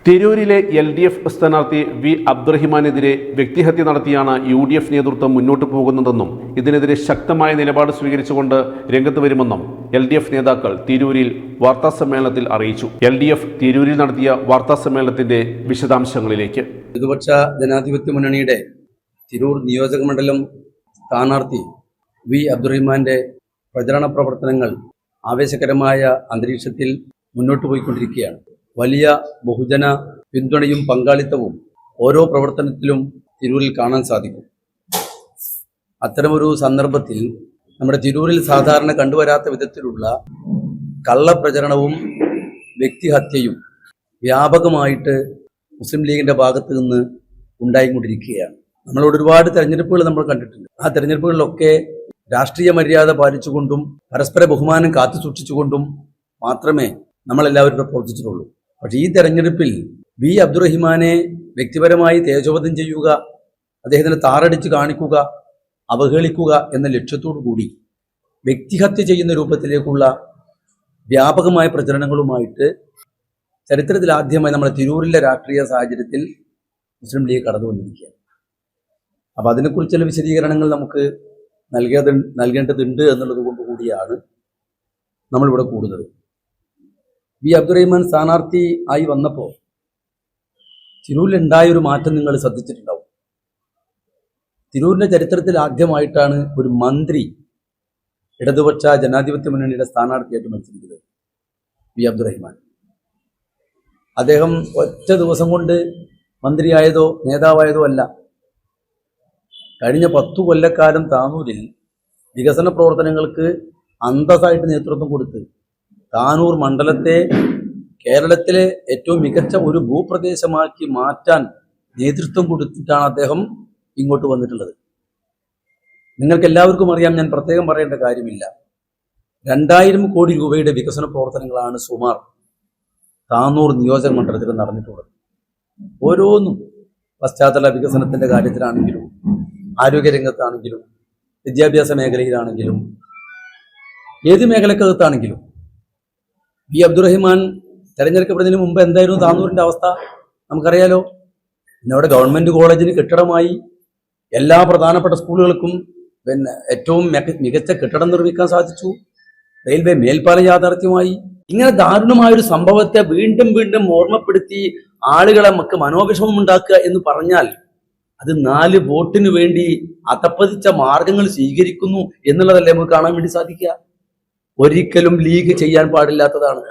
തിരൂരിലെ LDF സ്ഥാനാർത്ഥി V അബ്ദുറഹിമാനെതിരെ വ്യക്തിഹത്യ നടത്തിയാണ് UDF നേതൃത്വം മുന്നോട്ട് പോകുന്നതെന്നും ഇതിനെതിരെ ശക്തമായ നിലപാട് സ്വീകരിച്ചുകൊണ്ട് രംഗത്ത് വരുമെന്നും LDF നേതാക്കൾ തിരൂരിൽ വാർത്താസമ്മേളനത്തിൽ അറിയിച്ചു. LDF തിരൂരിൽ നടത്തിയ വാർത്താസമ്മേളനത്തിന്റെ വിശദാംശങ്ങളിലേക്ക്. ഇടതുപക്ഷ ജനാധിപത്യ മുന്നണിയുടെ തിരൂർ നിയോജകമണ്ഡലം സ്ഥാനാർത്ഥി വി അബ്ദുറഹിമാന്റെ പ്രചരണ പ്രവർത്തനങ്ങൾ ആവേശകരമായ അന്തരീക്ഷത്തിൽ മുന്നോട്ട് പോയിക്കൊണ്ടിരിക്കുകയാണ്. വലിയ ബഹുജന പിന്തുണയും പങ്കാളിത്തവും ഓരോ പ്രവർത്തനത്തിലും തിരൂരിൽ കാണാൻ സാധിക്കും. അത്തരമൊരു സന്ദർഭത്തിൽ നമ്മുടെ തിരൂരിൽ സാധാരണ കണ്ടുവരാത്ത വിധത്തിലുള്ള കള്ളപ്രചരണവും വ്യക്തിഹത്യയും വ്യാപകമായിട്ട് മുസ്ലിം ലീഗിന്റെ ഭാഗത്ത് നിന്ന് ഉണ്ടായിക്കൊണ്ടിരിക്കുകയാണ്. നമ്മളോട് ഒരുപാട് തെരഞ്ഞെടുപ്പുകൾ നമ്മൾ കണ്ടിട്ടുണ്ട്. ആ തെരഞ്ഞെടുപ്പുകളിലൊക്കെ രാഷ്ട്രീയ മര്യാദ പാലിച്ചുകൊണ്ടും പരസ്പര ബഹുമാനം കാത്തു സൂക്ഷിച്ചുകൊണ്ടും മാത്രമേ നമ്മളെല്ലാവരും പ്രവർത്തിച്ചിട്ടുള്ളൂ. പക്ഷേ ഈ തെരഞ്ഞെടുപ്പിൽ വി അബ്ദുറഹിമാനെ വ്യക്തിപരമായി തേജോവധം ചെയ്യുക, അദ്ദേഹത്തിന് താറടിച്ച് കാണിക്കുക, അവഹേളിക്കുക എന്ന ലക്ഷ്യത്തോടു കൂടി വ്യക്തിഹത്യ ചെയ്യുന്ന രൂപത്തിലേക്കുള്ള വ്യാപകമായ പ്രചരണങ്ങളുമായിട്ട് ചരിത്രത്തിൽ ആദ്യമായി നമ്മുടെ തിരൂരിലെ രാഷ്ട്രീയ സാഹചര്യത്തിൽ മുസ്ലിം ലീഗ് കടന്നു വന്നിരിക്കുകയാണ്. അപ്പം അതിനെക്കുറിച്ച് ചില വിശദീകരണങ്ങൾ നമുക്ക് നൽകേണ്ടതുണ്ട് എന്നുള്ളത് കൊണ്ട് കൂടിയാണ് നമ്മളിവിടെ കൂടുന്നത്. വി അബ്ദുറഹിമാൻ സ്ഥാനാർത്ഥി ആയി വന്നപ്പോൾ തിരൂരിലുണ്ടായൊരു മാറ്റം നിങ്ങൾ ശ്രദ്ധിച്ചിട്ടുണ്ടാവും. തിരൂരിന്റെ ചരിത്രത്തിൽ ആദ്യമായിട്ടാണ് ഒരു മന്ത്രി ഇടതുപക്ഷ ജനാധിപത്യ മുന്നണിയുടെ സ്ഥാനാർത്ഥിയായിട്ട് മത്സരിക്കുന്നത്. വി അബ്ദുറഹിമാൻ അദ്ദേഹം ഒറ്റ ദിവസം കൊണ്ട് മന്ത്രിയായതോ നേതാവായതോ അല്ല. കഴിഞ്ഞ 10 കൊല്ലക്കാലം താനൂരിൽ വികസന പ്രവർത്തനങ്ങൾക്ക് അന്തസ്സായിട്ട് നേതൃത്വം കൊടുത്ത് താനൂർ മണ്ഡലത്തെ കേരളത്തിലെ ഏറ്റവും മികച്ച ഒരു ഭൂപ്രദേശമാക്കി മാറ്റാൻ നേതൃത്വം കൊടുത്തിട്ടാണ് അദ്ദേഹം ഇങ്ങോട്ട് വന്നിട്ടുള്ളത്. നിങ്ങൾക്ക് എല്ലാവർക്കും അറിയാം, ഞാൻ പ്രത്യേകം പറയേണ്ട കാര്യമില്ല. 2000 കോടി രൂപയുടെ വികസന പ്രവർത്തനങ്ങളാണ് സുമാർ താനൂർ നിയോജക മണ്ഡലത്തിൽ നടന്നിട്ടുള്ളത്. ഓരോന്നും പശ്ചാത്തല വികസനത്തിന്റെ കാര്യത്തിലാണെങ്കിലും ആരോഗ്യരംഗത്താണെങ്കിലും വിദ്യാഭ്യാസ മേഖലയിലാണെങ്കിലും ഏത് മേഖലക്കകത്താണെങ്കിലും വി അബ്ദുറഹിമാൻ തെരഞ്ഞെടുക്കപ്പെടുന്നതിന് മുമ്പ് എന്തായിരുന്നു താനൂരിന്റെ അവസ്ഥ നമുക്കറിയാലോ. ഇന്നവിടെ ഗവൺമെന്റ് കോളേജിന് കെട്ടിടമായി, എല്ലാ പ്രധാനപ്പെട്ട സ്കൂളുകൾക്കും ഏറ്റവും മികച്ച കെട്ടിടം നിർമ്മിക്കാൻ സാധിച്ചു. റെയിൽവേ മേൽപ്പാലം യാഥാർത്ഥ്യമായി. ഇങ്ങനെ ദാരുണമായൊരു സംഭവത്തെ വീണ്ടും വീണ്ടും ഓർമ്മപ്പെടുത്തി ആളുകളെ നമുക്ക് മനോവിഷമം ഉണ്ടാക്കുക എന്ന് പറഞ്ഞാൽ അത് 4 വോട്ടിന് വേണ്ടി അധപ്പതിച്ച മാർഗങ്ങൾ സ്വീകരിക്കുന്നു എന്നുള്ളതല്ലേ നമുക്ക് കാണാൻ വേണ്ടി സാധിക്കുക. ഒരിക്കലും ലീഗ് ചെയ്യാൻ പാടില്ലാത്തതാണ്.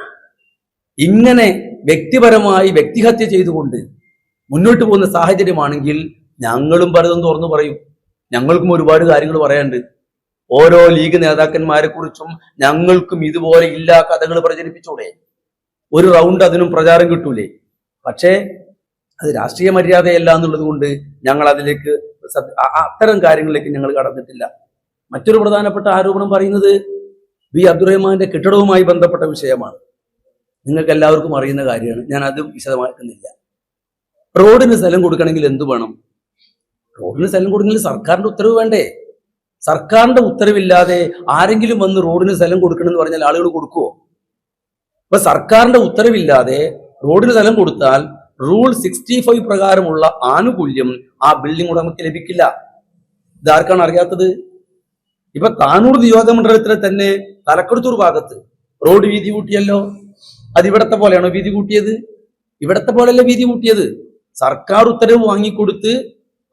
ഇങ്ങനെ വ്യക്തിപരമായി വ്യക്തിഹത്യ ചെയ്തുകൊണ്ട് മുന്നോട്ട് പോകുന്ന സാഹചര്യമാണെങ്കിൽ ഞങ്ങളും പലതും തുറന്നു പറയും. ഞങ്ങൾക്കും ഒരുപാട് കാര്യങ്ങൾ പറയാനുണ്ട്. ഓരോ ലീഗ് നേതാക്കന്മാരെ കുറിച്ചും ഞങ്ങൾക്കും ഇതുപോലെ ഇല്ലാ കഥകൾ പ്രചരിപ്പിച്ചൂടെ? ഒരു റൗണ്ട് അതിനും പ്രചാരം കിട്ടൂലേ? പക്ഷേ അത് രാഷ്ട്രീയ മര്യാദയല്ല എന്നുള്ളത് കൊണ്ട് ഞങ്ങൾ അതിലേക്ക് അത്തരം കാര്യങ്ങളിലേക്ക് ഞങ്ങൾ കടന്നിട്ടില്ല. മറ്റൊരു പ്രധാനപ്പെട്ട ആരോപണം പറയുന്നത് വി അബ്ദുറഹിമാന്റെ കെട്ടിടവുമായി ബന്ധപ്പെട്ട വിഷയമാണ്. നിങ്ങൾക്ക് എല്ലാവർക്കും അറിയുന്ന കാര്യമാണ്, ഞാൻ അത് വിശദമാക്കുന്നില്ല. റോഡിന് സ്ഥലം കൊടുക്കണമെങ്കിൽ എന്തു വേണം? റോഡിന് സ്ഥലം കൊടുക്കണമെങ്കിൽ സർക്കാരിന്റെ ഉത്തരവ് വേണ്ടേ? സർക്കാരിന്റെ ഉത്തരവില്ലാതെ ആരെങ്കിലും വന്ന് റോഡിന് സ്ഥലം കൊടുക്കണമെന്ന് പറഞ്ഞാൽ ആളുകൾ കൊടുക്കുവോ? അപ്പൊ സർക്കാരിന്റെ ഉത്തരവില്ലാതെ റോഡിന് സ്ഥലം കൊടുത്താൽ റൂൾ 65 പ്രകാരമുള്ള ആനുകൂല്യം ആ ബിൽഡിംഗ് ഉടമയ്ക്ക് ലഭിക്കില്ല. ഇതാർക്കാണ് അറിയാത്തത്? ഇപ്പൊ താനൂർ നിയോജകമണ്ഡലത്തിലെ തന്നെ തലക്കടുത്തൂർ ഭാഗത്ത് റോഡ് വീതി കൂട്ടിയല്ലോ. അത് ഇവിടത്തെ പോലെയാണോ വീതി കൂട്ടിയത്? ഇവിടത്തെ പോലെയല്ല വീതി കൂട്ടിയത്. സർക്കാർ ഉത്തരവ് വാങ്ങിക്കൊടുത്ത്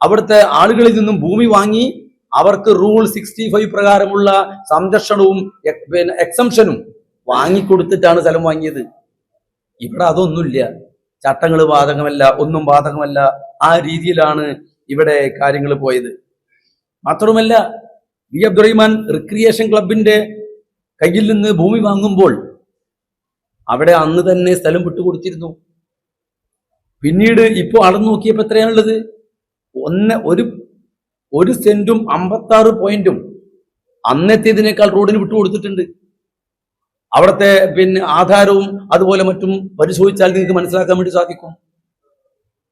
അവിടുത്തെ ആളുകളിൽ നിന്നും ഭൂമി വാങ്ങി അവർക്ക് റൂൾ 65 പ്രകാരമുള്ള സംരക്ഷണവും എക്സംഷനും വാങ്ങിക്കൊടുത്തിട്ടാണ് സ്ഥലം വാങ്ങിയത്. ഇവിടെ അതൊന്നുമില്ല. ചട്ടങ്ങൾ ബാധകമല്ല, ഒന്നും ബാധകമല്ല. ആ രീതിയിലാണ് ഇവിടെ കാര്യങ്ങൾ പോയത്. മാത്രമല്ല, വി അബ്ദുറഹിമാൻ റിക്രിയേഷൻ ക്ലബിന്റെ കയ്യിൽ നിന്ന് ഭൂമി വാങ്ങുമ്പോൾ അവിടെ അന്ന് തന്നെ സ്ഥലം വിട്ടുകൊടുത്തിരുന്നു. പിന്നീട് ഇപ്പോൾ അളന്നു നോക്കിയപ്പോൾ എത്രയാണുള്ളത്? ഒരു സെന്റും 56 പോയിന്റും അന്നത്തേതിനേക്കാൾ റോഡിന് വിട്ടുകൊടുത്തിട്ടുണ്ട്. അവിടുത്തെ ആധാരവും അതുപോലെ മറ്റും പരിശോധിച്ചാൽ നിങ്ങൾക്ക് മനസ്സിലാക്കാൻ വേണ്ടി സാധിക്കും.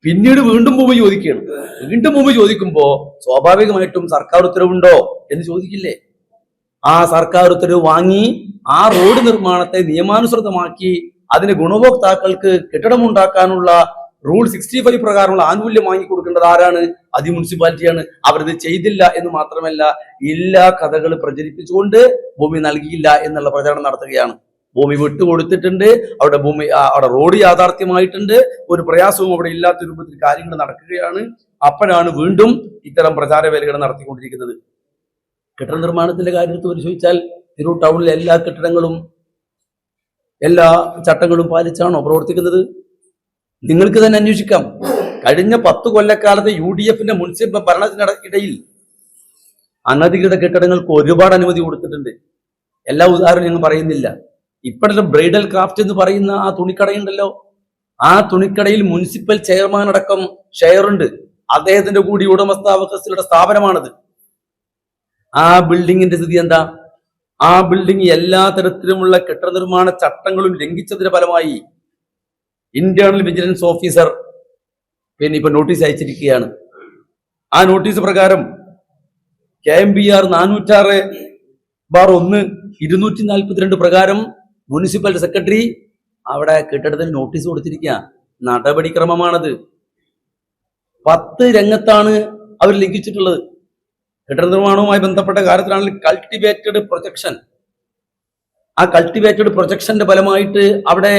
പിന്നീട് വീണ്ടും ഭൂമി ചോദിക്കുകയാണ്. വീണ്ടും ഭൂമി ചോദിക്കുമ്പോൾ സ്വാഭാവികമായിട്ടും സർക്കാർ ഉത്തരവുണ്ടോ എന്ന് ചോദിക്കില്ലേ? ആ സർക്കാർ ഉത്തരവ് വാങ്ങി ആ റോഡ് നിർമ്മാണത്തെ നിയമാനുസൃതമാക്കി അതിന് ഗുണഭോക്താക്കൾക്ക് കെട്ടിടമുണ്ടാക്കാനുള്ള റൂൾ 65 പ്രകാരമുള്ള ആനുകൂല്യം വാങ്ങിക്കൊടുക്കേണ്ടത് ആരാണ്? അത് മുനിസിപ്പാലിറ്റിയാണ്. അവരത് ചെയ്തില്ല എന്ന് മാത്രമല്ല, എല്ലാ കഥകൾ പ്രചരിപ്പിച്ചുകൊണ്ട് ഭൂമി നൽകിയില്ല എന്നുള്ള പ്രചരണം നടത്തുകയാണ്. ഭൂമി വിട്ടുകൊടുത്തിട്ടുണ്ട്, അവിടെ റോഡ് യാഥാർത്ഥ്യമായിട്ടുണ്ട്, ഒരു പ്രയാസവും അവിടെ ഇല്ലാത്ത രൂപത്തിൽ കാര്യങ്ങൾ നടക്കുകയാണ്. അപ്പോഴാണ് വീണ്ടും ഇത്തരം പ്രചാരവേലകൾ നടത്തിക്കൊണ്ടിരിക്കുന്നത്. കെട്ടിട നിർമ്മാണത്തിന്റെ കാര്യത്തിൽ പരിശോധിച്ചാൽ തിരൂർ ടൗണിലെ എല്ലാ കെട്ടിടങ്ങളും എല്ലാ ചട്ടങ്ങളും പാലിച്ചാണോ പ്രവർത്തിക്കുന്നത്? നിങ്ങൾക്ക് തന്നെ അന്വേഷിക്കാം. കഴിഞ്ഞ 10 കൊല്ലക്കാലത്ത് UDF മുനിസിപ്പൽ ഭരണത്തിനിടയിൽ അനധികൃത കെട്ടിടങ്ങൾക്ക് ഒരുപാട് അനുമതി കൊടുത്തിട്ടുണ്ട്. എല്ലാ ഉദാഹരണം ഞങ്ങൾ പറയുന്നില്ല. ഇപ്പോഴത്തെ ബ്രൈഡൽ ക്രാഫ്റ്റ് എന്ന് പറയുന്ന ആ തുണിക്കടയുണ്ടല്ലോ, ആ തുണിക്കടയിൽ മുനിസിപ്പൽ ചെയർമാൻ അടക്കം ഷെയറുണ്ട്. അദ്ദേഹത്തിന്റെ കൂടി ഉടമസ്ഥാവകാശത്തിലുള്ള സ്ഥാപനമാണത്. ആ ബിൽഡിങ്ങിന്റെ സ്ഥിതി എന്താ? ആ ബിൽഡിംഗ് എല്ലാ തരത്തിലുമുള്ള കെട്ടിട നിർമ്മാണ ചട്ടങ്ങളും ലംഘിച്ചതിന്റെ ഫലമായി ഇന്റേണൽ വിജിലൻസ് ഓഫീസർ ഇപ്പൊ നോട്ടീസ് അയച്ചിരിക്കുകയാണ്. ആ നോട്ടീസ് പ്രകാരം KMBR 406/1 242 പ്രകാരം മുനിസിപ്പൽ സെക്രട്ടറി അവിടെ കെട്ടിടത്തിന് നോട്ടീസ് കൊടുത്തിരിക്കുക. നടപടിക്രമമാണത്. 10 രംഗത്താണ് അവർ ലംഘിച്ചിട്ടുള്ളത്. കെട്ടിട നിർമ്മാണവുമായി ബന്ധപ്പെട്ട കാര്യത്തിലാണെങ്കിൽ കൾട്ടിവേറ്റഡ് പ്രൊജക്ഷൻ. ആ കൾട്ടിവേറ്റഡ് പ്രൊജക്ഷന്റെ ഫലമായിട്ട് അവിടെ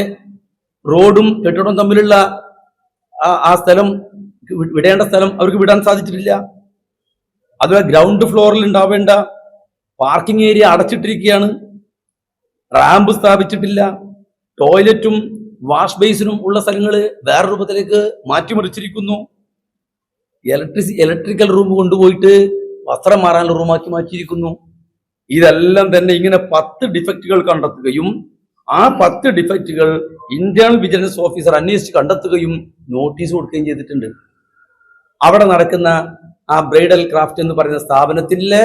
റോഡും കെട്ടിടവും തമ്മിലുള്ള ആ സ്ഥലം, വിടേണ്ട സ്ഥലം അവർക്ക് വിടാൻ സാധിച്ചിട്ടില്ല. അതുപോലെ ഗ്രൗണ്ട് ഫ്ലോറിൽ ഉണ്ടാവേണ്ട പാർക്കിംഗ് ഏരിയ അടച്ചിട്ടിരിക്കുകയാണ്. റാമ്പ് സ്ഥാപിച്ചിട്ടില്ല. ടോയ്ലറ്റും വാഷ് ബേസിനും ഉള്ള സ്ഥലങ്ങൾ വേറെ രൂപത്തിലേക്ക് മാറ്റിമറിച്ചിരിക്കുന്നു. ഇലക്ട്രിക്കൽ റൂം കൊണ്ടുപോയിട്ട് വസ്ത്രം മാറാനുള്ള റൂമാക്കി മാറ്റിയിരിക്കുന്നു. ഇതെല്ലാം തന്നെ ഇങ്ങനെ 10 ഡിഫക്റ്റുകൾ കണ്ടെത്തുകയും ആ 10 ഡിഫക്റ്റുകൾ ഇന്റേണൽ വിജിലൻസ് ഓഫീസർ അന്വേഷിച്ച് കണ്ടെത്തുകയും നോട്ടീസ് കൊടുക്കുകയും ചെയ്തിട്ടുണ്ട്. അവിടെ നടക്കുന്ന ആ ബ്രൈഡൽ ക്രാഫ്റ്റ് എന്ന് പറയുന്ന സ്ഥാപനത്തിലെ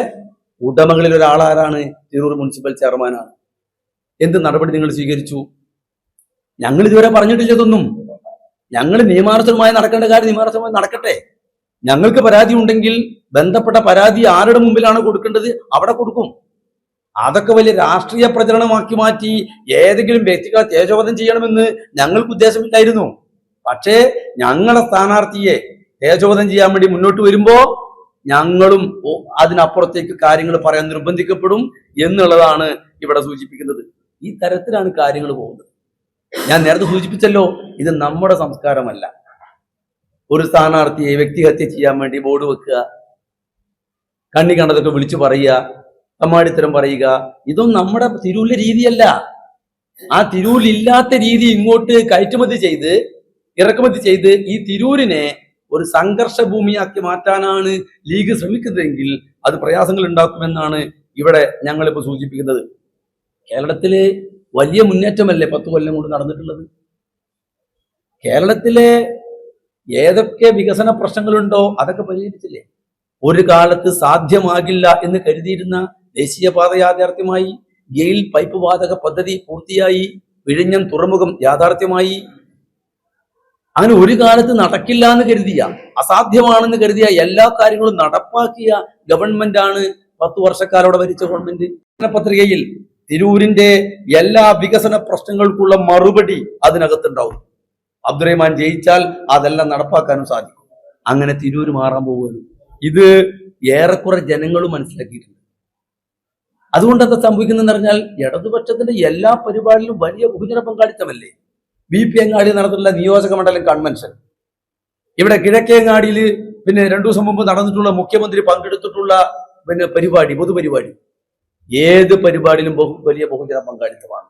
ഉടമകളിൽ ഒരാളാരാണ്? തിരൂർ മുനിസിപ്പൽ ചെയർമാനാണ്. എന്ത് നടപടി നിങ്ങൾ സ്വീകരിച്ചു? ഞങ്ങൾ ഇതുവരെ പറഞ്ഞിട്ടില്ലതൊന്നും. ഞങ്ങൾ നിയമാനുസൃതമായി നടക്കേണ്ട കാര്യം നിയമാനുസൃതമായി നടക്കട്ടെ. ഞങ്ങൾക്ക് പരാതി ഉണ്ടെങ്കിൽ ബന്ധപ്പെട്ട പരാതി ആരുടെ മുമ്പിലാണ് കൊടുക്കേണ്ടത് അവിടെ കൊടുക്കും. അതൊക്കെ വലിയ രാഷ്ട്രീയ പ്രചരണമാക്കി മാറ്റി ഏതെങ്കിലും വ്യക്തികളെ തേജോവധം ചെയ്യണമെന്ന് ഞങ്ങൾക്ക് ഉദ്ദേശമില്ലായിരുന്നു. പക്ഷേ ഞങ്ങളുടെ സ്ഥാനാർത്ഥിയെ തേജോവധം ചെയ്യാൻ വേണ്ടി മുന്നോട്ട് വരുമ്പോ ഞങ്ങളും അതിനപ്പുറത്തേക്ക് കാര്യങ്ങൾ പറയാൻ നിർബന്ധിക്കപ്പെടും എന്നുള്ളതാണ് ഇവിടെ സൂചിപ്പിക്കുന്നത്. ഈ തരത്തിലാണ് കാര്യങ്ങൾ പോകുന്നത്. ഞാൻ നേരത്തെ സൂചിപ്പിച്ചല്ലോ, ഇത് നമ്മുടെ സംസ്കാരമല്ല. ഒരു സ്ഥാനാർത്ഥിയെ വ്യക്തിഹത്യ ചെയ്യാൻ വേണ്ടി ബോർഡ് വെക്കുക, കണ്ണി കണ്ടതൊക്കെ വിളിച്ചു പറയുക, തമ്മാടിത്തരം പറയുക, ഇതൊന്നും നമ്മുടെ തിരൂരിലെ രീതിയല്ല. ആ തിരൂരിലില്ലാത്ത രീതി ഇങ്ങോട്ട് കയറ്റുമതി ചെയ്ത് ഇറക്കുമതി ചെയ്ത് ഈ തിരൂരിനെ ഒരു സംഘർഷ ഭൂമിയാക്കി മാറ്റാനാണ് ലീഗ് ശ്രമിക്കുന്നതെങ്കിൽ അത് പ്രയാസങ്ങൾ ഉണ്ടാക്കുമെന്നാണ് ഇവിടെ ഞങ്ങളിപ്പോൾ സൂചിപ്പിക്കുന്നത്. കേരളത്തിലെ വലിയ മുന്നേറ്റമല്ലേ 10 കൊല്ലം കൊണ്ട് നടന്നിട്ടുള്ളത്? കേരളത്തിലെ ഏതൊക്കെ വികസന പ്രശ്നങ്ങളുണ്ടോ അതൊക്കെ പരിഹരിച്ചില്ലേ? ഒരു കാലത്ത് സാധ്യമാകില്ല എന്ന് കരുതിയിരുന്ന ദേശീയപാത യാഥാർത്ഥ്യമായി, ഗെയിൽ പൈപ്പ് വാതക പദ്ധതി പൂർത്തിയായി, വിഴിഞ്ഞം തുറമുഖം യാഥാർത്ഥ്യമായി. അങ്ങനെ ഒരു കാലത്ത് നടക്കില്ല എന്ന് കരുതിയ, അസാധ്യമാണെന്ന് കരുതിയ എല്ലാ കാര്യങ്ങളും നടപ്പാക്കിയ ഗവൺമെന്റാണ് 10 വർഷക്കാരോടെ ഭരിച്ച ഗവൺമെന്റ്. പത്രികയിൽ തിരൂരിന്റെ എല്ലാ വികസന പ്രശ്നങ്ങൾക്കുള്ള മറുപടി അതിനകത്തുണ്ടാവും. അബ്ദുറഹിമാൻ ജയിച്ചാൽ അതെല്ലാം നടപ്പാക്കാനും സാധിക്കും. അങ്ങനെ തിരൂര് മാറാൻ പോവുകയാണ്. ഇത് ഏറെക്കുറെ ജനങ്ങളും മനസ്സിലാക്കിയിട്ടുണ്ട്. അതുകൊണ്ട് എന്താ സംഭവിക്കുന്നതെന്ന് പറഞ്ഞാൽ ഇടതുപക്ഷത്തിന്റെ എല്ലാ പരിപാടിയിലും വലിയ ബഹുജന പങ്കാളിത്തമല്ലേ. BP അങ്ങാടി നടന്നിട്ടുള്ള നിയോജക മണ്ഡലം കൺവെൻഷൻ, ഇവിടെ കിഴക്കേങ്ങാടിയിൽ 2 ദിവസം മുമ്പ് നടന്നിട്ടുള്ള മുഖ്യമന്ത്രി പങ്കെടുത്തിട്ടുള്ള പരിപാടി, പൊതുപരിപാടി, ഏത് പരിപാടിയിലും വലിയ ബഹുജന പങ്കാളിത്തമാണ്.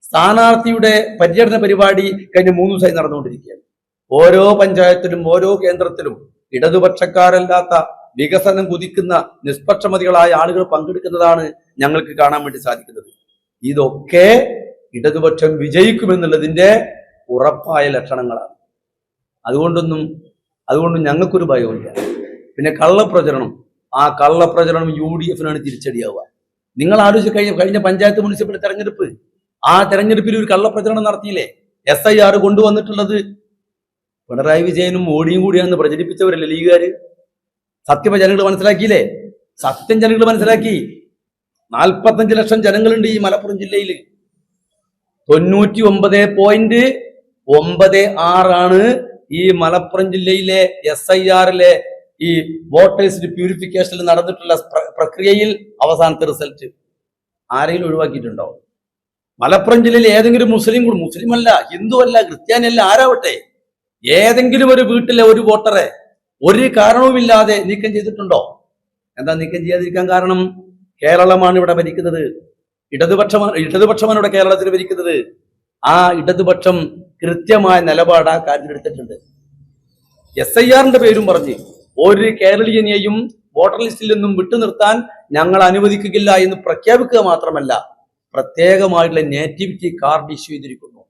സ്ഥാനാർത്ഥിയുടെ പര്യടന പരിപാടി കഴിഞ്ഞ 3 ദിവസമായി നടന്നുകൊണ്ടിരിക്കുകയാണ്. ഓരോ പഞ്ചായത്തിലും ഓരോ കേന്ദ്രത്തിലും ഇടതുപക്ഷക്കാരല്ലാത്ത വികസനം കുതിക്കുന്ന നിഷ്പക്ഷമതികളായ ആളുകൾ പങ്കെടുക്കുന്നതാണ് ഞങ്ങൾക്ക് കാണാൻ വേണ്ടി സാധിക്കുന്നത്. ഇതൊക്കെ ഇടതുപക്ഷം വിജയിക്കുമെന്നുള്ളതിന്റെ ഉറപ്പായ ലക്ഷണങ്ങളാണ്. അതുകൊണ്ടും ഞങ്ങൾക്കൊരു ഭയമില്ല. പിന്നെ കള്ളപ്രചരണം, ആ കള്ളപ്രചരണം UDF-നാണ് തിരിച്ചടിയാവുക. നിങ്ങൾ ആലോചിച്ച് കഴിഞ്ഞ പഞ്ചായത്ത് മുനിസിപ്പൽ തെരഞ്ഞെടുപ്പ്, ആ തെരഞ്ഞെടുപ്പിൽ ഒരു കള്ളപ്രചരണം നടത്തിയില്ലേ? SIR കൊണ്ടുവന്നിട്ടുള്ളത് പിണറായി വിജയനും മോഡിയും കൂടിയാണെന്ന് പ്രചരിപ്പിച്ചവരല്ലേ ലീഗുകാര്? സത്യം ജനങ്ങൾ മനസ്സിലാക്കിയില്ലേ? സത്യം ജനങ്ങൾ മനസ്സിലാക്കി. 45 ലക്ഷം ജനങ്ങളുണ്ട് ഈ മലപ്പുറം ജില്ലയിൽ. 99.96 ഈ മലപ്പുറം ജില്ലയിലെ SIR-ലെ ഈ വോട്ടേഴ്സ് പ്യൂരിഫിക്കേഷനിൽ നടന്നിട്ടുള്ള പ്രക്രിയയിൽ അവസാനത്തെ റിസൾട്ട്. ആരെങ്കിലും ഒഴിവാക്കിയിട്ടുണ്ടോ? മലപ്പുറം ജില്ലയിൽ ഏതെങ്കിലും മുസ്ലിം അല്ല, ഹിന്ദു അല്ല, ക്രിസ്ത്യാനി അല്ല, ആരാവട്ടെ, ഏതെങ്കിലും ഒരു വീട്ടിലെ ഒരു വോട്ടറെ ഒരു കാരണവുമില്ലാതെ നീക്കം ചെയ്തിട്ടുണ്ടോ? എന്താ നീക്കം ചെയ്യാതിരിക്കാൻ കാരണം? കേരളമാണ് ഇവിടെ ഭരിക്കുന്നത്, ഇടതുപക്ഷമാണ് ഇവിടെ കേരളത്തിൽ ഭരിക്കുന്നത്. ആ ഇടതുപക്ഷം കൃത്യമായ നിലപാട് ആ കാര്യത്തിൽ എടുത്തിട്ടുണ്ട്. SIR-ന്റെ പേരും പറഞ്ഞ് ഒരു കേരളീയനെയും വോട്ടർ ലിസ്റ്റിൽ നിന്നും വിട്ടുനിർത്താൻ ഞങ്ങൾ അനുവദിക്കുകയില്ല എന്ന് പ്രഖ്യാപിക്കുക മാത്രമല്ല, പ്രത്യേകമായിട്ടുള്ള നേറ്റിവിറ്റി കാർഡ് ഇഷ്യൂ ചെയ്തിരിക്കുന്നു.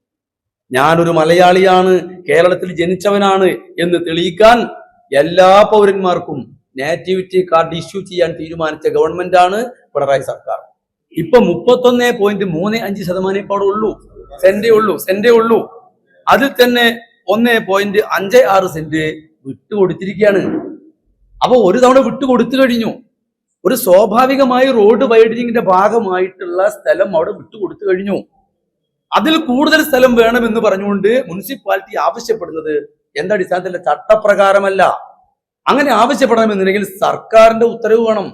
ഞാനൊരു മലയാളിയാണ്, കേരളത്തിൽ ജനിച്ചവനാണ് എന്ന് തെളിയിക്കാൻ എല്ലാ പൗരന്മാർക്കും നേറ്റിവിറ്റി കാർഡ് ഇഷ്യൂ ചെയ്യാൻ തീരുമാനിച്ച ഗവൺമെന്റാണ് പിണറായി സർക്കാർ. ഇപ്പൊ 31.35% ഇപ്പോൾ ഉള്ളൂ, സെന്റേ ഉള്ളൂ. അതിൽ തന്നെ 1.56 സെന്റ് വിട്ടുകൊടുത്തിരിക്കുകയാണ്. അപ്പൊ ഒരു തവണ വിട്ടുകൊടുത്തു കഴിഞ്ഞു. ഒരു സ്വാഭാവികമായി റോഡ് വൈഡനിങ്ങിന്റെ ഭാഗമായിട്ടുള്ള സ്ഥലം അവിടെ വിട്ടുകൊടുത്തു കഴിഞ്ഞു. അതിൽ കൂടുതൽ സ്ഥലം വേണമെന്ന് പറഞ്ഞുകൊണ്ട് മുനിസിപ്പാലിറ്റി ആവശ്യപ്പെടുന്നത് എന്താ അടിസ്ഥാനത്തിലെ ചട്ടപ്രകാരമല്ല. അങ്ങനെ ആവശ്യപ്പെടണമെന്നുണ്ടെങ്കിൽ സർക്കാരിന്റെ ഉത്തരവ് വേണം.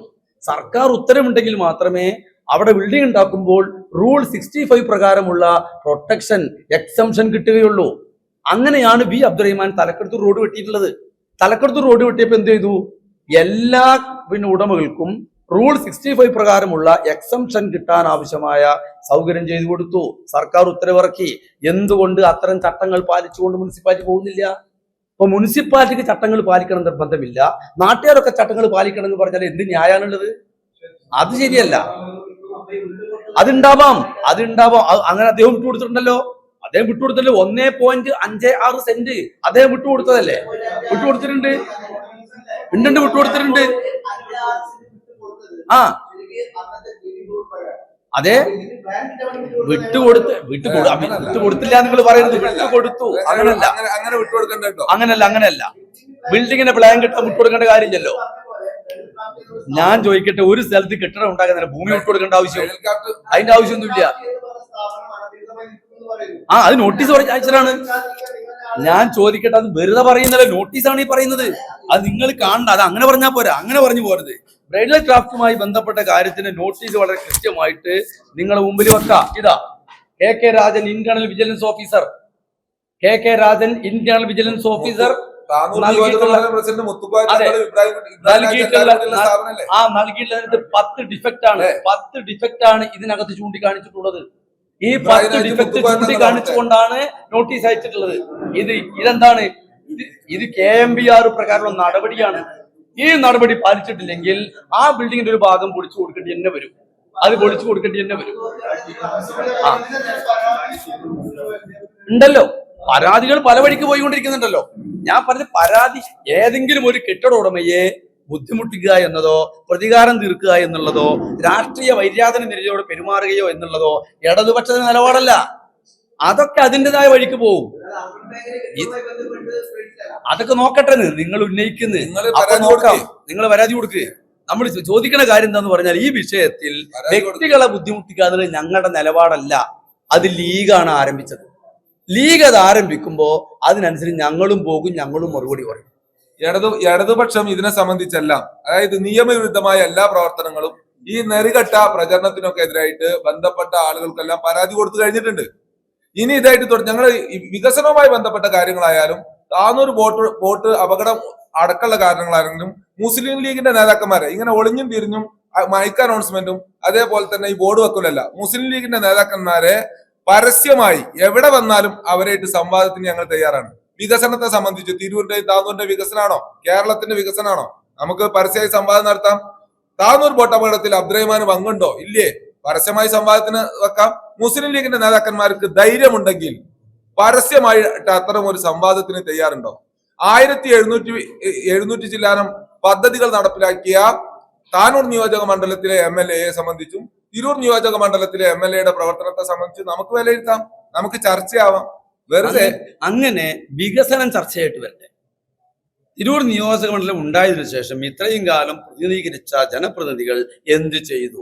സർക്കാർ ഉത്തരവുണ്ടെങ്കിൽ മാത്രമേ അവിടെ ബിൽഡിംഗ് ഉണ്ടാക്കുമ്പോൾ റൂൾ 65 പ്രകാരമുള്ള പ്രൊട്ടക്ഷൻ എക്സംഷൻ കിട്ടുകയുള്ളൂ. അങ്ങനെയാണ് വി അബ്ദുറഹിമാൻ തലക്കടത്തൂർ റോഡ് വെട്ടിയിട്ടുള്ളത്. തലക്കടത്തൂർ റോഡ് വെട്ടിയപ്പോൾ എന്ത് ചെയ്തു? എല്ലാ ഉടമകൾക്കും റൂൾ 65 പ്രകാരമുള്ള എക്സംഷൻ കിട്ടാൻ ആവശ്യമായ സൗകര്യം ചെയ്തു കൊടുത്തു. സർക്കാർ ഉത്തരവിറക്കി. എന്തുകൊണ്ട് അത്തരം ചട്ടങ്ങൾ പാലിച്ചുകൊണ്ട് മുനിസിപ്പാലിറ്റി പോകുന്നില്ല? അപ്പൊ മുനിസിപ്പാലിറ്റിക്ക് ചട്ടങ്ങൾ പാലിക്കണം നിർബന്ധമില്ല, നാട്ടുകാരൊക്കെ ചട്ടങ്ങൾ പാലിക്കണം എന്ന് പറഞ്ഞാൽ എന്ത് ന്യായമാണുള്ളത്? അത് ശരിയല്ല. അതുണ്ടാവാം. അങ്ങനെ അദ്ദേഹം വിട്ടുകൊടുത്തിട്ടുണ്ടല്ലോ. 1.56 സെന്റ് അദ്ദേഹം വിട്ടുകൊടുത്തതല്ലേ? വിട്ടുകൊടുത്തിട്ടുണ്ട്. അതെ, വിട്ടുകൊടുത്തില്ല നിങ്ങൾ പറയുന്നത്. വിട്ടുകൊടുത്തു. അങ്ങനല്ല. ബിൽഡിങ്ങിന്റെ പ്ലാൻ കിട്ടാൻ വിട്ടുകൊടുക്കേണ്ട കാര്യമില്ലല്ലോ. ഞാൻ ചോദിക്കട്ടെ, ഒരു സ്ഥലത്ത് കെട്ടിടം ഉണ്ടാക്കുന്നില്ല, ഭൂമി വിട്ടുകൊടുക്കേണ്ട ആവശ്യം? അതിന്റെ ആവശ്യമൊന്നുമില്ല. അത് നോട്ടീസ് അയച്ചതാണ്. ഞാൻ ചോദിക്കട്ടെ, അത് വെറുതെ പറയുന്നല്ലോ, നോട്ടീസാണ് ഈ പറയുന്നത്. അത് നിങ്ങൾ കാണണ്ട. അത് അങ്ങനെ പറഞ്ഞാൽ പോരാ, അങ്ങനെ പറഞ്ഞു പോരുത്. ബ്രൈഡൽ ക്രാഫ്റ്റുമായി ബന്ധപ്പെട്ട കാര്യത്തിന് നോട്ടീസ് വളരെ കൃത്യമായിട്ട് നിങ്ങളെ മുമ്പിൽ വെക്കാം. ഇതാ KK Rajan internal vigilance officer നൽകിയിട്ടുള്ള 10 ഡിഫക്റ്റ് ആണ് ഇതിനകത്ത് ചൂണ്ടിക്കാണിച്ചിട്ടുള്ളത്. ഈ 10 ഡിഫക്റ്റ് ചൂണ്ടിക്കാണിച്ചുകൊണ്ടാണ് നോട്ടീസ് അയച്ചിട്ടുള്ളത്. ഇതെന്താണ്? ഇത് KMBR പ്രകാരമുള്ള നടപടിയാണ്. ഈ നടപടി പാലിച്ചിട്ടില്ലെങ്കിൽ ആ ബിൽഡിങ്ങിന്റെ ഒരു ഭാഗം പൊളിച്ചു കൊടുക്കേണ്ടി തന്നെ വരും. ഉണ്ടല്ലോ, പരാതികൾ പല വഴിക്ക് പോയിക്കൊണ്ടിരിക്കുന്നുണ്ടല്ലോ. ഞാൻ പറഞ്ഞ പരാതി ഏതെങ്കിലും ഒരു കെട്ടിട ഉടമയെ ബുദ്ധിമുട്ടിക്കുക എന്നതോ പ്രതികാരം തീർക്കുക എന്നുള്ളതോ രാഷ്ട്രീയ വൈര്യാധന നിരയോട് പെരുമാറുകയോ എന്നുള്ളതോ ഇടതുപക്ഷ നിലപാടല്ല. അതൊക്കെ അതിൻ്റെതായ വഴിക്ക് പോകും. അതൊക്കെ നോക്കട്ടെ, നിങ്ങൾ ഉന്നയിക്കുന്നത് നിങ്ങൾ പരാതി കൊടുക്കുക. നമ്മൾ ചോദിക്കുന്ന കാര്യം എന്താന്ന് പറഞ്ഞാൽ, ഈ വിഷയത്തിൽ വ്യക്തികളെ ഇല്ലാതിരിക്കുക എന്നുള്ളത് ഞങ്ങളുടെ നിലപാടല്ല. അത് ലീഗാണ് ആരംഭിച്ചത്. ലീഗ് അത് ആരംഭിക്കുമ്പോൾ അതിനനുസരിച്ച് ഞങ്ങളും പോകും, ഞങ്ങളും മറുപടി പറയും. ഇടതുപക്ഷം ഇതിനെ സംബന്ധിച്ചെല്ലാം, അതായത് നിയമവിരുദ്ധമായ എല്ലാ പ്രവർത്തനങ്ങളും ഈ നെറികെട്ട പ്രചരണത്തിനൊക്കെ എതിരായിട്ട് ബന്ധപ്പെട്ട ആളുകൾക്കെല്ലാം പരാതി കൊടുത്തു കഴിഞ്ഞിട്ടുണ്ട്. ഇനി ഇതായിട്ട് ഞങ്ങൾ വികസനവുമായി ബന്ധപ്പെട്ട കാര്യങ്ങളായാലും താനൂർ ബോട്ട് അപകടം അടക്കമുള്ള കാരണങ്ങളാണെങ്കിലും മുസ്ലിം ലീഗിന്റെ നേതാക്കന്മാരെ ഇങ്ങനെ ഒളിഞ്ഞും തിരിഞ്ഞും മൈക്ക് അനൗൺസ്മെന്റും അതേപോലെ തന്നെ ഈ ബോർഡ് വെക്കലല്ല, മുസ്ലിം ലീഗിന്റെ നേതാക്കന്മാരെ പരസ്യമായി എവിടെ വന്നാലും അവരായിട്ട് സംവാദത്തിന് ഞങ്ങൾ തയ്യാറാണ്. വികസനത്തെ സംബന്ധിച്ച് തിരൂരിന്റെ താനൂരിന്റെ വികസനമാണോ കേരളത്തിന്റെ വികസനമാണോ? നമുക്ക് പരസ്യമായി സംവാദം നടത്താം. താനൂർ ബോട്ട് അപകടത്തിൽ അബ്ദുറഹിമാന് പങ്കുണ്ടോ ഇല്ലേ? പരസ്യമായി സംവാദത്തിന് വെക്കാം. മുസ്ലിം ലീഗിന്റെ നേതാക്കന്മാർക്ക് ധൈര്യമുണ്ടെങ്കിൽ പരസ്യമായിട്ട് അത്തരം ഒരു സംവാദത്തിന് തയ്യാറുണ്ടോ? 1700 ചില്ലാനം പദ്ധതികൾ നടപ്പിലാക്കിയ താനൂർ നിയോജക മണ്ഡലത്തിലെ MLA സംബന്ധിച്ചും തിരൂർ നിയോജക മണ്ഡലത്തിലെ MLA പ്രവർത്തനത്തെ സംബന്ധിച്ച് നമുക്ക് വിലയിരുത്താം, നമുക്ക് ചർച്ചയാവാം. വെറുതെ അങ്ങനെ വികസനം ചർച്ചയായിട്ട് വരട്ടെ. തിരൂർ നിയോജക മണ്ഡലം ഉണ്ടായതിനു ശേഷം ഇത്രയും കാലം പ്രതിനിധീകരിച്ച ജനപ്രതിനിധികൾ എന്ത് ചെയ്തു?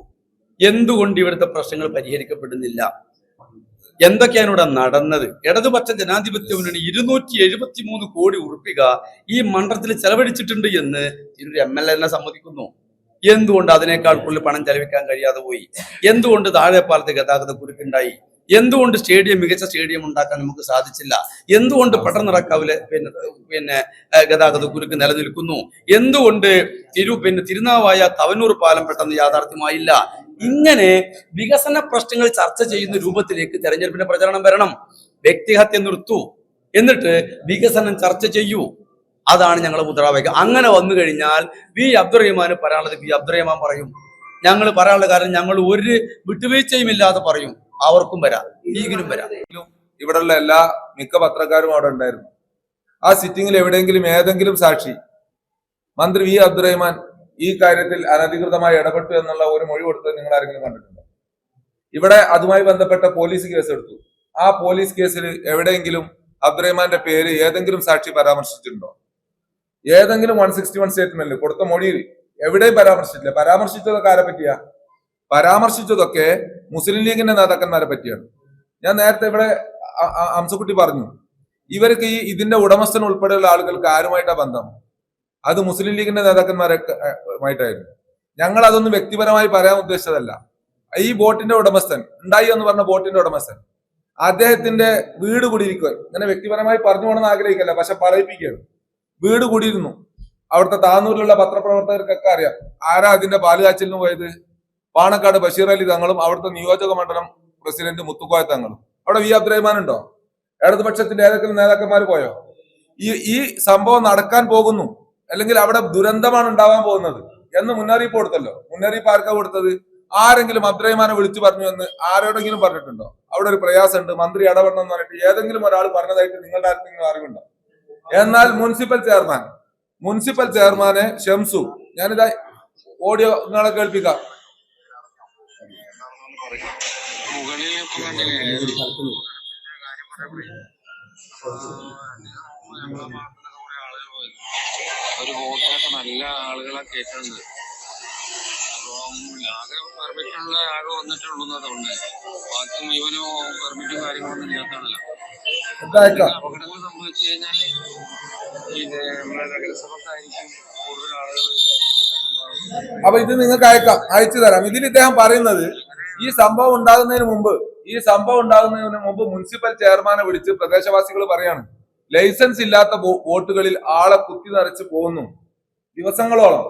എന്തുകൊണ്ട് ഇവിടുത്തെ പ്രശ്നങ്ങൾ പരിഹരിക്കപ്പെടുന്നില്ല? എന്തൊക്കെയാണ് ഇവിടെ നടന്നത്? ഇടതുപക്ഷ ജനാധിപത്യ മുന്നണി 273 കോടി ഉറുപ്പിക ഈ മണ്ഡലത്തിൽ ചെലവഴിച്ചിട്ടുണ്ട് എന്ന് തിരൂർ MLA തന്നെ സമ്മതിക്കുന്നു. എന്തുകൊണ്ട് അതിനേക്കാൾ കൂടുതൽ പണം ചെലവഴിക്കാൻ കഴിയാതെ പോയി? എന്തുകൊണ്ട് താഴെപ്പാലത്ത് ഗതാഗത കുരുക്കുണ്ടായി? എന്തുകൊണ്ട് മികച്ച സ്റ്റേഡിയം ഉണ്ടാക്കാൻ നമുക്ക് സാധിച്ചില്ല? എന്തുകൊണ്ട് പട്ടണറക്കാവിലെ പിന്നെ ഗതാഗത കുരുക്ക് നിലനിൽക്കുന്നു? എന്തുകൊണ്ട് തിരുനാവായ തവനൂർ പാലം പെട്ടെന്ന് യാഥാർത്ഥ്യമായില്ല? ഇങ്ങനെ വികസന പ്രശ്നങ്ങൾ ചർച്ച ചെയ്യുന്ന രൂപത്തിലേക്ക് തെരഞ്ഞെടുപ്പിന്റെ പ്രചരണം വരണം. വ്യക്തിഹത്യ നിർത്തൂ, എന്നിട്ട് വികസനം ചർച്ച ചെയ്യൂ. അതാണ് ഞങ്ങൾ മുദ്രാവാക്യം. അങ്ങനെ വന്നു കഴിഞ്ഞാൽ അബ്ദുറഹിമാന് പറയാനുള്ളത് അബ്ദുറഹിമാൻ പറയും. ഞങ്ങൾ പറയാനുള്ള കാര്യം ഞങ്ങൾ ഒരു വിട്ടുവീഴ്ചയും ഇല്ലാതെ പറയും. അവർക്കും വരാം, ലീഗിനും വരാം. ഇവിടെയുള്ള മിക്ക പത്രക്കാരും അവിടെ ഉണ്ടായിരുന്നു. ആ സിറ്റിംഗിൽ എവിടെയെങ്കിലും ഏതെങ്കിലും സാക്ഷി മന്ത്രി അബ്ദുറഹിമാൻ ഈ കാര്യത്തിൽ അനധികൃതമായി ഇടപെട്ടു എന്നുള്ള ഒരു മൊഴി കൊടുത്തത് നിങ്ങൾ ആരെങ്കിലും കണ്ടിട്ടുണ്ടോ? ഇവിടെ അതുമായി ബന്ധപ്പെട്ട പോലീസ് കേസ് എടുത്തു. ആ പോലീസ് കേസിൽ എവിടെയെങ്കിലും അബ്ദുറഹിമാന്റെ പേര് ഏതെങ്കിലും സാക്ഷി പരാമർശിച്ചിട്ടുണ്ടോ? ഏതെങ്കിലും 161 സ്റ്റേറ്റ്മെന്റിൽ കൊടുത്ത മൊഴിയിൽ എവിടെയും പരാമർശിച്ചിട്ടില്ല. പരാമർശിച്ചതൊക്കെ ആരെ പറ്റിയാ? പരാമർശിച്ചതൊക്കെ മുസ്ലിം ലീഗിന്റെ നേതാക്കന്മാരെ പറ്റിയാണ്. ഞാൻ നേരത്തെ ഇവിടെ അംസക്കുട്ടി പറഞ്ഞു, ഇവർക്ക് ഇതിന്റെ ഉടമസ്ഥൻ ഉൾപ്പെടെയുള്ള ആളുകൾക്ക് ആരുമായിട്ടാ ബന്ധം? അത് മുസ്ലിം ലീഗിന്റെ നേതാക്കന്മാരുമായിട്ടായിരുന്നു. ഞങ്ങൾ അതൊന്നും വ്യക്തിപരമായി പറയാൻ ഉദ്ദേശിച്ചതല്ല. ഈ ബോട്ടിന്റെ ഉടമസ്ഥൻ ഉണ്ടായി എന്ന് പറഞ്ഞ ബോട്ടിന്റെ ഉടമസ്ഥൻ അദ്ദേഹത്തിന്റെ വീട് കൂടിയിരിക്കുക, ഇങ്ങനെ വ്യക്തിപരമായി പറഞ്ഞു പോകണമെന്ന് ആഗ്രഹിക്കല്ല, പക്ഷെ പറയിപ്പിക്കുകയാണ്. വീട് കൂടിയിരുന്നു. അവിടുത്തെ താന്നൂരിലുള്ള പത്രപ്രവർത്തകർക്കൊക്കെ അറിയാം ആരാ അതിന്റെ പാലുകാച്ചിലിന് പോയത്. പാണക്കാട് ബഷീർ അലി തങ്ങളും അവിടുത്തെ നിയോജക മണ്ഡലം പ്രസിഡന്റ് മുത്തുക്കോയ തങ്ങളും. അവിടെ അബ്ദുറഹിമാൻ ഉണ്ടോ? ഇടതുപക്ഷത്തിന്റെ ഏതെങ്കിലും നേതാക്കന്മാർ പോയോ? ഈ സംഭവം നടക്കാൻ പോകുന്നു, അല്ലെങ്കിൽ അവിടെ ദുരന്തമാണ് ഉണ്ടാവാൻ പോകുന്നത് എന്ന് മുന്നറിയിപ്പ് കൊടുത്തല്ലോ. മുന്നറിയിപ്പ് ആർക്കാ കൊടുത്തത്? ആരെങ്കിലും അബ്ദുറഹിമാനെ വിളിച്ചു പറഞ്ഞു എന്ന് ആരോടെങ്കിലും പറഞ്ഞിട്ടുണ്ടോ? അവിടെ ഒരു പ്രയാസമുണ്ട്, മന്ത്രി ഇടപെടണം എന്ന് പറഞ്ഞിട്ട് ഏതെങ്കിലും ഒരാൾ പറഞ്ഞതായിട്ട് നിങ്ങളുടെ ആർക്കെങ്കിലും അറിവുണ്ടോ? എന്നാൽ മുനിസിപ്പൽ ചെയർമാനെ ഷംസു, ഞാനിതാ ഓഡിയോ നിങ്ങളെ കേൾപ്പിക്കാം. ഒരു ബോട്ടിലൊക്കെ നല്ല ആളുകളെ കയറ്റുന്നത്. അപ്പം ആകെ പെർമിറ്റുള്ള ആകെ വന്നിട്ടുള്ളൂ എന്നതുകൊണ്ട് ബാക്കി മുഴുവനോ പെർമിറ്റും കാര്യങ്ങളൊന്നും ഇല്ലാത്താണല്ലോ. അപകടങ്ങൾ സംഭവിച്ചു കഴിഞ്ഞാൽ നമ്മുടെ നഗരസഭക്കായിരിക്കും കൂടുതൽ ആളുകൾ. അപ്പൊ ഇത് നിങ്ങൾക്ക് അയച്ചു തരാം. ഇതിൽ ഇദ്ദേഹം പറയുന്നത് ഈ സംഭവം ഉണ്ടാകുന്നതിന് മുമ്പ് മുനിസിപ്പൽ ചെയർമാനെ വിളിച്ച് പ്രദേശവാസികൾ പറയാണ് ലൈസൻസ് ഇല്ലാത്ത ബോട്ടുകളിൽ ആളെ കുത്തി നിറച്ച് പോകുന്നു. ദിവസങ്ങളോളം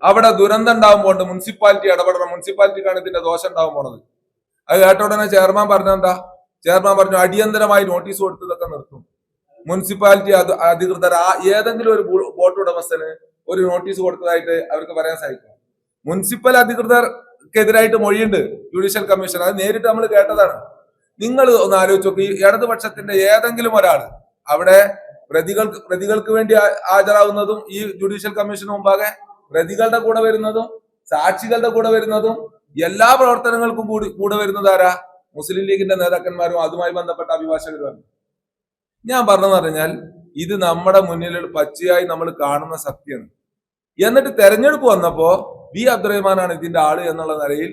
അവിടെ ദുരന്തം ഉണ്ടാകുമ്പോൾ മുനിസിപ്പാലിറ്റി ഇടപെടണം, മുനിസിപ്പാലിറ്റിക്കാണ് ഇതിന്റെ ദോഷം ഉണ്ടാവാൻ പോണത്. അത് കേട്ട ഉടനെ ചെയർമാൻ പറഞ്ഞു അടിയന്തരമായി നോട്ടീസ് കൊടുത്തതൊക്കെ നിർത്തും. മുനിസിപ്പാലിറ്റി അധികൃതർ ഏതെങ്കിലും ഒരു ബോട്ട് ഉടമസ്ഥന് ഒരു നോട്ടീസ് കൊടുത്തതായിട്ട് അവർക്ക് പറയാൻ സാധിക്കും. മുനിസിപ്പൽ അധികൃതർക്കെതിരായിട്ട് മൊഴിയുണ്ട് ജുഡീഷ്യൽ കമ്മീഷൻ. അത് നേരിട്ട് നമ്മൾ കേട്ടതാണ്. നിങ്ങൾ ഒന്ന് ആലോചിച്ച് നോക്കി, ഇടതുപക്ഷത്തിന്റെ ഏതെങ്കിലും ഒരാൾ അവിടെ പ്രതികൾക്ക് വേണ്ടി ഹാജരാകുന്നതും ഈ ജുഡീഷ്യൽ കമ്മീഷന് മുമ്പാകെ പ്രതികളുടെ കൂടെ വരുന്നതും സാക്ഷികളുടെ കൂടെ വരുന്നതും എല്ലാ പ്രവർത്തനങ്ങൾക്കും കൂടെ വരുന്നത് ആരാ? മുസ്ലിം ലീഗിന്റെ നേതാക്കന്മാരും അതുമായി ബന്ധപ്പെട്ട അഭിഭാഷകരുമാണ്. ഞാൻ പറഞ്ഞെന്ന് പറഞ്ഞാൽ ഇത് നമ്മുടെ മുന്നിൽ പച്ചയായി നമ്മൾ കാണുന്ന സത്യമാണ്. എന്നിട്ട് തെരഞ്ഞെടുപ്പ് വന്നപ്പോ അബ്ദുറഹിമാനാണ് ഇതിന്റെ ആള് എന്നുള്ള നിലയിൽ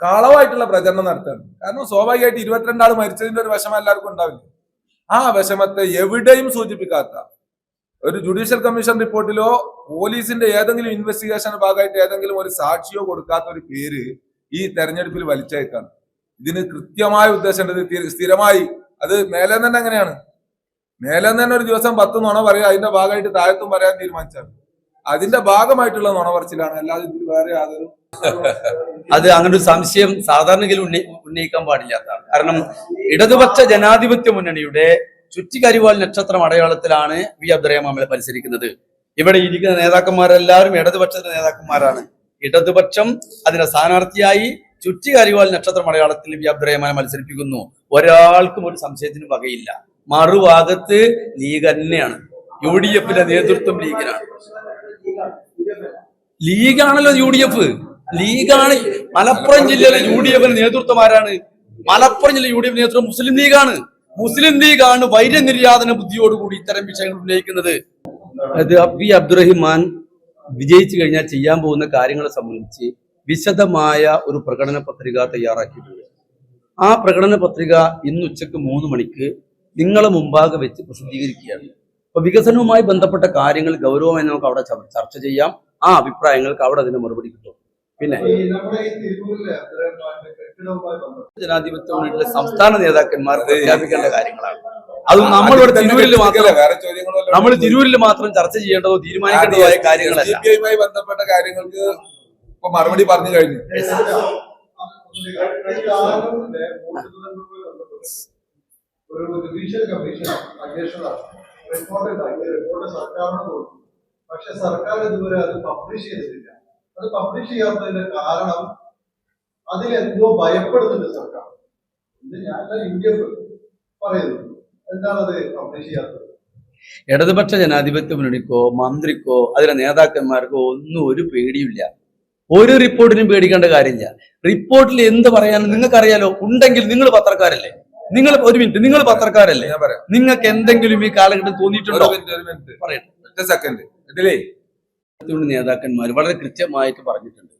കളവായിട്ടുള്ള പ്രചരണം നടത്തുകയാണ്. കാരണം സ്വാഭാവികമായിട്ട് 22 ആൾ മരിച്ചതിന്റെ ഒരു വിഷമം എല്ലാവർക്കും ഉണ്ടാവില്ല. ആ വിഷമത്തെ എവിടെയും സൂചിപ്പിക്കാത്ത ഒരു ജുഡീഷ്യൽ കമ്മീഷൻ റിപ്പോർട്ടിലോ പോലീസിന്റെ ഏതെങ്കിലും ഇൻവെസ്റ്റിഗേഷന്റെ ഭാഗമായിട്ട് ഏതെങ്കിലും ഒരു സാക്ഷിയോ കൊടുക്കാത്ത ഒരു പേര് ഈ തെരഞ്ഞെടുപ്പിൽ വലിച്ചേക്കാണ്. ഇതിന് കൃത്യമായ ഉദ്ദേശം സ്ഥിരമായി അത് മേലെ തന്നെ എങ്ങനെയാണ്? മേലെ തന്നെ ഒരു ദിവസം 10 നുണ പറയുക, അതിന്റെ ഭാഗമായിട്ട് താഴത്തും പറയാൻ തീരുമാനിച്ചാണ്. അതിന്റെ ഭാഗമായിട്ടുള്ള നുണ പറച്ചിലാണ്, അല്ലാതെ ഇതിൽ വേറെ യാതൊരു അത് അങ്ങനെ ഒരു സംശയം സാധാരണഗതിയിൽ ഉന്നയിക്കാൻ പാടില്ലാത്തതാണ്. കാരണം ഇടതുപക്ഷ ജനാധിപത്യ മുന്നണിയുടെ ചുറ്റിക്കരിവാൾ നക്ഷത്രം അടയാളത്തിലാണ് അബ്ദുറഹിമാൻ മത്സരിക്കുന്നത്. ഇവിടെ ഇരിക്കുന്ന നേതാക്കന്മാരെല്ലാവരും ഇടതുപക്ഷത്തിന്റെ നേതാക്കന്മാരാണ്. ഇടതുപക്ഷം അതിന്റെ സ്ഥാനാർത്ഥിയായി ചുറ്റിക്കരിവാൾ നക്ഷത്രം അടയാളത്തിൽ അബ്ദുറഹിമാനെ മത്സരിപ്പിക്കുന്നു. ഒരാൾക്കും ഒരു സംശയത്തിനും വകയില്ല. മറുഭാഗത്ത് ലീഗ് തന്നെയാണ്. UDF നേതൃത്വം ലീഗിനാണ്. ലീഗാണല്ലോ UDF. ലീഗാണ്. മലപ്പുറം ജില്ലയിലെ UDF നേതൃത്വം ആരാണ്? മലപ്പുറം ജില്ലയിലെ UDF നേതൃത്വം മുസ്ലിം ലീഗാണ്. മുസ്ലിം ലീഗാണ് വൈര്യനിര്യാതന ബുദ്ധിയോടുകൂടി ഇത്തരം വിഷയങ്ങൾ ഉന്നയിക്കുന്നത്. അത് അബ്ദുറഹിമാൻ വിജയിച്ചു കഴിഞ്ഞാൽ ചെയ്യാൻ പോകുന്ന കാര്യങ്ങളെ സംബന്ധിച്ച് വിശദമായ ഒരു പ്രകടന പത്രിക തയ്യാറാക്കിയിട്ടുണ്ട്. ആ പ്രകടന പത്രിക ഇന്ന് ഉച്ചയ്ക്ക് 3 മണിക്ക് നിങ്ങളെ മുമ്പാകെ വെച്ച് പ്രസിദ്ധീകരിക്കുകയാണ്. അപ്പൊ വികസനവുമായി ബന്ധപ്പെട്ട കാര്യങ്ങൾ ഗൗരവമായി നമുക്ക് അവിടെ ചർച്ച ചെയ്യാം. ആ അഭിപ്രായങ്ങൾക്ക് അവിടെ അതിന് മറുപടി കിട്ടും. പിന്നെ ജനാധിപത്യ മുന്നണിയിലെ സംസ്ഥാന നേതാക്കന്മാർ പ്രഖ്യാപിക്കേണ്ട കാര്യങ്ങളാണ്. അത് നമ്മളിവിടെ തിരൂരിൽ മാത്രം ചർച്ച ചെയ്യേണ്ടതോ തീരുമാനിക്കേണ്ടതായ കാര്യങ്ങളല്ല. CPI ബന്ധപ്പെട്ട കാര്യങ്ങൾക്ക് ഇപ്പൊ മറുപടി പറഞ്ഞു കഴിഞ്ഞു. ഒരു ജുഡീഷ്യൽ കമ്മീഷൻ അന്വേഷണ റിപ്പോർട്ട് സർക്കാരിന് കൊടുത്തു. പക്ഷെ സർക്കാർ ഇതുവരെ അത് പബ്ലിഷ് ചെയ്തിട്ടില്ല. അത് പബ്ലിഷ് ചെയ്യാത്തതിന്റെ കാരണം അതിലെന്തോ ഭയപ്പെടുന്നുണ്ട് സർക്കാർ. ഇത് ഞാൻ ഇന്ത്യ പറയുന്നു. എന്താണത് പബ്ലിഷ് ചെയ്യാത്തത്? ഇടതുപക്ഷ ജനാധിപത്യ മുന്നണിക്കോ മന്ത്രിക്കോ അതിലെ നേതാക്കന്മാർക്കോ ഒന്നും ഒരു പേടിയില്ല. ഒരു റിപ്പോർട്ടിനും പേടിക്കേണ്ട കാര്യമില്ല. റിപ്പോർട്ടിൽ എന്ത് പറയാനും നിങ്ങൾക്കറിയാലോ. ഉണ്ടെങ്കിൽ നിങ്ങൾ പത്രക്കാരല്ലേ? നിങ്ങൾ ഒരു മിനിറ്റ്, നിങ്ങൾ പത്രക്കാരല്ലേ? നിങ്ങൾക്ക് എന്തെങ്കിലും ഈ കാലഘട്ടം തോന്നിയിട്ടുണ്ടോ? നേതാക്കന്മാർ വളരെ കൃത്യമായിട്ട് പറഞ്ഞിട്ടുണ്ട്.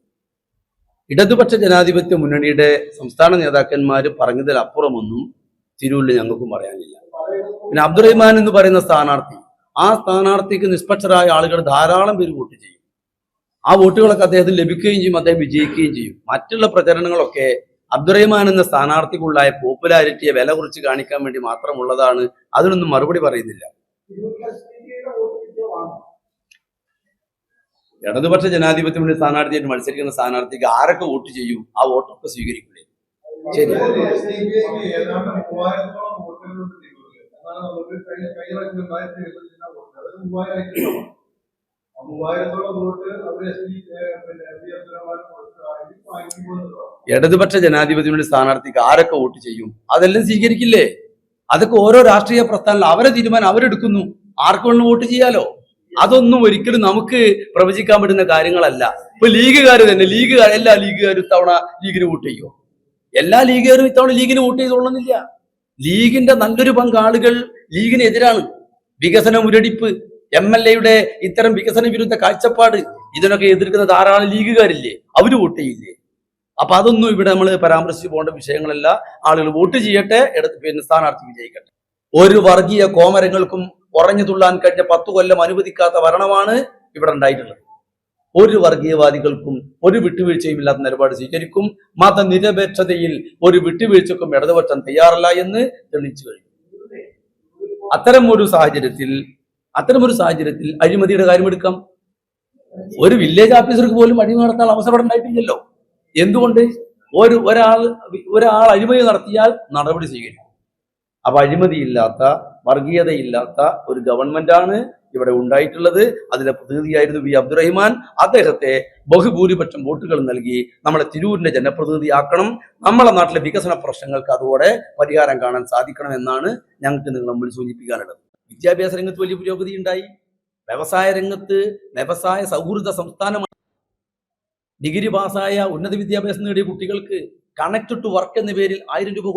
ഇടതുപക്ഷ ജനാധിപത്യ മുന്നണിയുടെ സംസ്ഥാന നേതാക്കന്മാർ പറഞ്ഞതിലപ്പുറമൊന്നും തിരൂരിൽ ഞങ്ങൾക്കും പറയാനില്ല. പിന്നെ അബ്ദുറഹിമാൻ എന്ന് പറയുന്ന സ്ഥാനാർത്ഥി, ആ സ്ഥാനാർത്ഥിക്ക് നിഷ്പക്ഷരായ ആളുകൾ ധാരാളം പേര് വോട്ട് ചെയ്യും. ആ വോട്ടുകളൊക്കെ അദ്ദേഹത്തിന് ലഭിക്കുകയും ചെയ്യും, അദ്ദേഹം വിജയിക്കുകയും ചെയ്യും. മറ്റുള്ള പ്രചരണങ്ങളൊക്കെ അബ്ദുറഹിമാൻ എന്ന സ്ഥാനാർത്ഥിക്കുള്ളായ പോപ്പുലാരിറ്റിയെ വില കുറിച്ച് കാണിക്കാൻ വേണ്ടി മാത്രമുള്ളതാണ്. അതിനൊന്നും മറുപടി പറയുന്നില്ല. ഇടതുപക്ഷ ജനാധിപത്യ മുന്നണി സ്ഥാനാർത്ഥിയായിട്ട് മത്സരിക്കുന്ന സ്ഥാനാർത്ഥിക്ക് ആരൊക്കെ വോട്ട് ചെയ്യും, ആ വോട്ടൊക്കെ സ്വീകരിക്കില്ലേ? ശരി, ഇടതുപക്ഷ ജനാധിപത്യ മുന്നണി സ്ഥാനാർത്ഥിക്ക് ആരൊക്കെ വോട്ട് ചെയ്യും അതെല്ലാം സ്വീകരിക്കില്ലേ? അതൊക്കെ ഓരോ രാഷ്ട്രീയ പ്രസ്ഥാനം അവരെ തീരുമാനം അവരെടുക്കുന്നു. ആർക്ക് വേണം വോട്ട് ചെയ്യാലോ. അതൊന്നും ഒരിക്കലും നമുക്ക് പ്രവചിക്കാൻ പറ്റുന്ന കാര്യങ്ങളല്ല. ഇപ്പൊ ലീഗുകാർ തന്നെ, എല്ലാ ലീഗുകാരും ഇത്തവണ ലീഗിന് വോട്ട് ചെയ്യുമോ? എല്ലാ ലീഗുകാരും ഇത്തവണ ലീഗിന് വോട്ട് ചെയ്തോളണമെന്നില്ല. ലീഗിന്റെ നല്ലൊരു പങ്ക് ആളുകൾ ലീഗിനെതിരാണ്. വികസന മുരടിപ്പ്, MLA ഇത്തരം വികസന വിരുദ്ധ കാഴ്ചപ്പാട്, ഇതിനൊക്കെ എതിർക്കുന്ന ധാരാളം ലീഗുകാരില്ലേ? അവര് വോട്ട് ചെയ്യില്ലേ? അപ്പൊ അതൊന്നും ഇവിടെ നമ്മൾ പരാമർശിച്ചു പോകേണ്ട വിഷയങ്ങളല്ല. ആളുകൾ വോട്ട് ചെയ്യട്ടെ, പിന്നെ സ്ഥാനാർത്ഥി വിജയിക്കട്ടെ. ഒരു വർഗീയ കോമരങ്ങൾക്കും കുറഞ്ഞു തുള്ളാൻ കഴിഞ്ഞ 10 കൊല്ലം അനുവദിക്കാത്ത ഭരണമാണ് ഇവിടെ ഉണ്ടായിട്ടുള്ളത്. ഒരു വർഗീയവാദികൾക്കും ഒരു വിട്ടുവീഴ്ചയും ഇല്ലാത്ത നിലപാട് സ്വീകരിക്കും. മതനിരപേക്ഷതയിൽ ഒരു വിട്ടുവീഴ്ചക്കും ഇടതുപക്ഷം തയ്യാറല്ല എന്ന് തെളിയിച്ചു കഴിഞ്ഞു. അത്തരം ഒരു സാഹചര്യത്തിൽ അഴിമതിയുടെ കാര്യമെടുക്കാം. ഒരു വില്ലേജ് ഓഫീസർക്ക് പോലും അഴിമതി നടത്താൻ അവസരം ഉണ്ടായിട്ടില്ലല്ലോ. എന്തുകൊണ്ട്? ഒരാൾ അഴിമതി നടത്തിയാൽ നടപടി സ്വീകരിക്കും. അപ്പൊ അഴിമതിയില്ലാത്ത, വർഗീയതയില്ലാത്ത ഒരു ഗവൺമെന്റാണ് ഇവിടെ ഉണ്ടായിട്ടുള്ളത്. അതിലെ പ്രതിനിധിയായിരുന്നു V അബ്ദുറഹിമാൻ. അദ്ദേഹത്തെ ബഹുഭൂരിപക്ഷം വോട്ടുകൾ നൽകി നമ്മളെ തിരൂരിന്റെ ജനപ്രതിനിധിയാക്കണം. നമ്മളെ നാട്ടിലെ വികസന പ്രശ്നങ്ങൾക്ക് അതോടെ പരിഹാരം കാണാൻ സാധിക്കണം എന്നാണ് ഞങ്ങൾക്ക് നിങ്ങൾ മുമ്പിൽ സൂചിപ്പിക്കാനുള്ളത്. വിദ്യാഭ്യാസ രംഗത്ത് വലിയ പുരോഗതി ഉണ്ടായി. വ്യവസായ രംഗത്ത് വ്യവസായ സൗഹൃദ സംസ്ഥാനമാണ്. ഡിഗ്രി പാസ്സായ ഉന്നത വിദ്യാഭ്യാസം നേടിയ കുട്ടികൾക്ക് കണക്ട് ടു വർക്ക് എന്ന പേരിൽ 1000 രൂപ കൊടുക്കും.